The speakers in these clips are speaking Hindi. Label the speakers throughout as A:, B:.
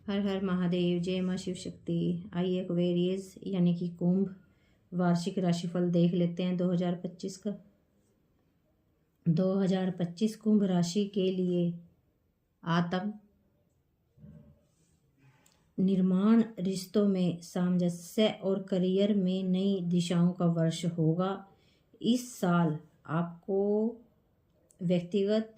A: हर हर महादेव, जय माँ शिव शक्ति। आइए एक्वेरियस यानी कि कुंभ वार्षिक राशिफल देख लेते हैं 2025 का। 2025 कुंभ राशि के लिए आत्म निर्माण, रिश्तों में सामंजस्य और करियर में नई दिशाओं का वर्ष होगा। इस साल आपको व्यक्तिगत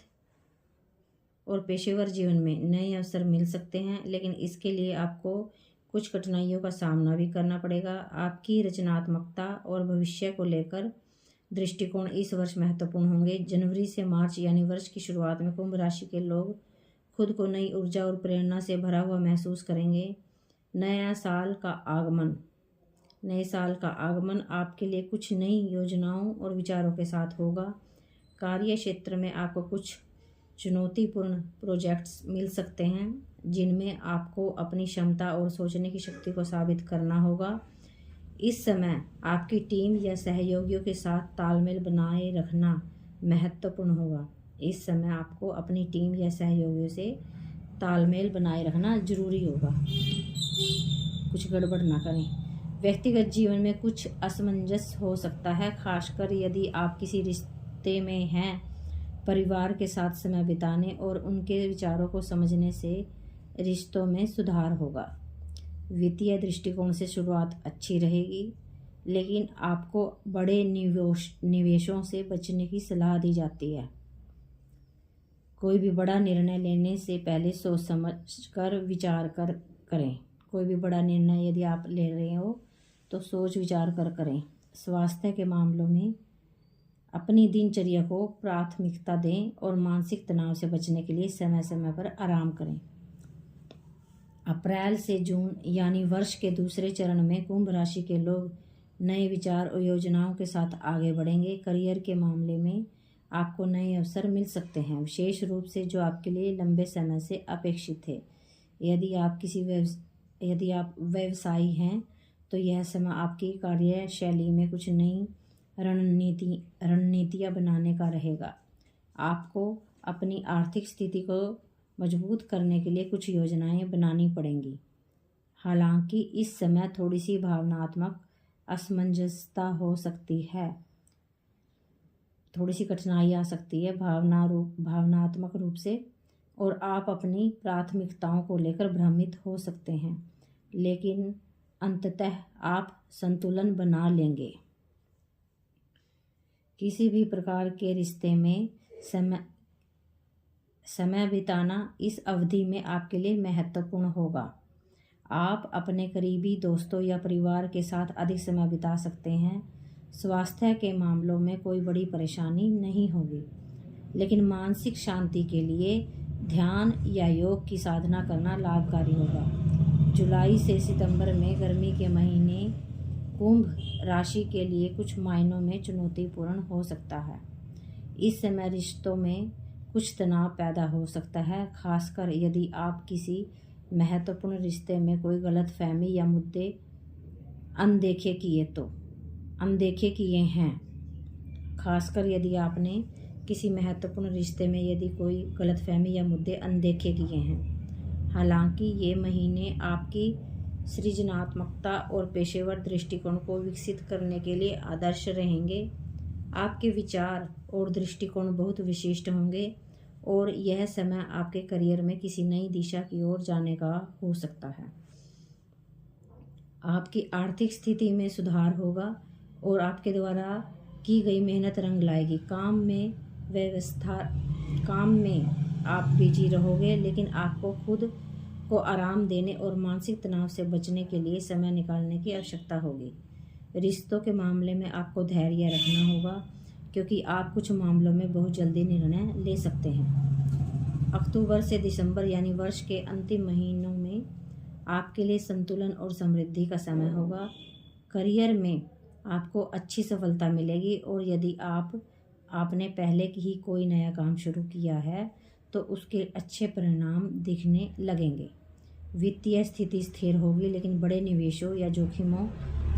A: और पेशेवर जीवन में नए अवसर मिल सकते हैं, लेकिन इसके लिए आपको कुछ कठिनाइयों का सामना भी करना पड़ेगा। आपकी रचनात्मकता और भविष्य को लेकर दृष्टिकोण इस वर्ष महत्वपूर्ण होंगे। जनवरी से मार्च यानी वर्ष की शुरुआत में कुंभ राशि के लोग खुद को नई ऊर्जा और प्रेरणा से भरा हुआ महसूस करेंगे। नए साल का आगमन आपके लिए कुछ नई योजनाओं और विचारों के साथ होगा। कार्य क्षेत्र में आपको कुछ चुनौतीपूर्ण प्रोजेक्ट्स मिल सकते हैं, जिनमें आपको अपनी क्षमता और सोचने की शक्ति को साबित करना होगा। इस समय आपकी टीम या सहयोगियों के साथ तालमेल बनाए रखना महत्वपूर्ण होगा। इस समय आपको अपनी टीम या सहयोगियों से तालमेल बनाए रखना जरूरी होगा, कुछ गड़बड़ ना करें। व्यक्तिगत जीवन में कुछ असमंजस हो सकता है, खासकर यदि आप किसी रिश्ते में हैं। परिवार के साथ समय बिताने और उनके विचारों को समझने से रिश्तों में सुधार होगा। वित्तीय दृष्टिकोण से शुरुआत अच्छी रहेगी, लेकिन आपको बड़े निवेशों से बचने की सलाह दी जाती है। कोई भी बड़ा निर्णय लेने से पहले सोच समझ कर विचार कर करें। कोई भी बड़ा निर्णय यदि आप ले रहे हो तो सोच विचार कर करें। स्वास्थ्य के मामलों में अपनी दिनचर्या को प्राथमिकता दें और मानसिक तनाव से बचने के लिए समय समय पर आराम करें। अप्रैल से जून यानी वर्ष के दूसरे चरण में कुंभ राशि के लोग नए विचार और योजनाओं के साथ आगे बढ़ेंगे। करियर के मामले में आपको नए अवसर मिल सकते हैं, विशेष रूप से जो आपके लिए लंबे समय से अपेक्षित थे। यदि आप व्यवसायी हैं तो यह समय आपकी कार्यशैली में कुछ नई रणनीतियाँ बनाने का रहेगा। आपको अपनी आर्थिक स्थिति को मजबूत करने के लिए कुछ योजनाएं बनानी पड़ेंगी। हालांकि इस समय थोड़ी सी भावनात्मक असमंजसता हो सकती है, थोड़ी सी कठिनाई आ सकती है भावनात्मक रूप से, और आप अपनी प्राथमिकताओं को लेकर भ्रमित हो सकते हैं, लेकिन अंततः आप संतुलन बना लेंगे। किसी भी प्रकार के रिश्ते में समय बिताना इस अवधि में आपके लिए महत्वपूर्ण होगा। आप अपने करीबी दोस्तों या परिवार के साथ अधिक समय बिता सकते हैं। स्वास्थ्य के मामलों में कोई बड़ी परेशानी नहीं होगी, लेकिन मानसिक शांति के लिए ध्यान या योग की साधना करना लाभकारी होगा। जुलाई से सितंबर में गर्मी के महीने कुंभ राशि के लिए कुछ मायनों में चुनौतीपूर्ण हो सकता है। इस समय रिश्तों में कुछ तनाव पैदा हो सकता है, खासकर यदि आप किसी महत्वपूर्ण रिश्ते में कोई गलतफहमी या मुद्दे अनदेखे किए हैं। खासकर यदि आपने किसी महत्वपूर्ण रिश्ते में यदि कोई गलतफहमी या मुद्दे अनदेखे किए हैं। हालांकि ये महीने आपकी सृजनात्मकता और पेशेवर दृष्टिकोण को विकसित करने के लिए आदर्श रहेंगे। आपके विचार और दृष्टिकोण बहुत विशिष्ट होंगे और यह समय आपके करियर में किसी नई दिशा की ओर जाने का हो सकता है। आपकी आर्थिक स्थिति में सुधार होगा और आपके द्वारा की गई मेहनत रंग लाएगी। काम में आप बिजी रहोगे, लेकिन आपको खुद को आराम देने और मानसिक तनाव से बचने के लिए समय निकालने की आवश्यकता होगी। रिश्तों के मामले में आपको धैर्य रखना होगा, क्योंकि आप कुछ मामलों में बहुत जल्दी निर्णय ले सकते हैं। अक्टूबर से दिसंबर यानी वर्ष के अंतिम महीनों में आपके लिए संतुलन और समृद्धि का समय होगा। करियर में आपको अच्छी सफलता मिलेगी और यदि आपने पहले ही कोई नया काम शुरू किया है तो उसके अच्छे परिणाम दिखने लगेंगे। वित्तीय स्थिति स्थिर होगी, लेकिन बड़े निवेशों या जोखिमों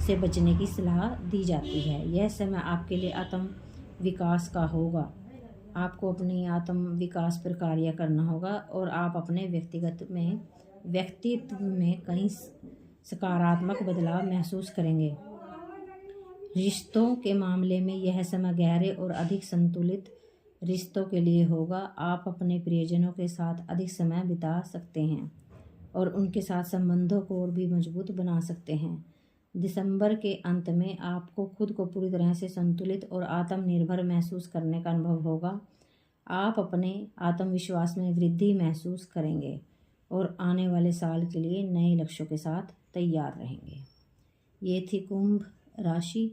A: से बचने की सलाह दी जाती है। यह समय आपके लिए आत्म विकास का होगा। आपको अपनी आत्म विकास पर कार्य करना होगा और आप अपने व्यक्तिगत में व्यक्तित्व में कई सकारात्मक बदलाव महसूस करेंगे। रिश्तों के मामले में यह समय गहरे और अधिक संतुलित रिश्तों के लिए होगा। आप अपने प्रियजनों के साथ अधिक समय बिता सकते हैं और उनके साथ संबंधों को और भी मजबूत बना सकते हैं। दिसंबर के अंत में आपको खुद को पूरी तरह से संतुलित और आत्मनिर्भर महसूस करने का अनुभव होगा। आप अपने आत्मविश्वास में वृद्धि महसूस करेंगे और आने वाले साल के लिए नए लक्ष्यों के साथ तैयार रहेंगे। ये थी कुंभ राशि।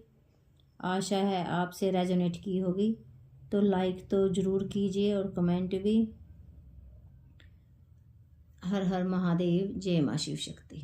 A: आशा है आपसे रेजोनेट की होगी, तो लाइक तो ज़रूर कीजिए और कमेंट भी। हर हर महादेव, जय मां शिव शक्ति।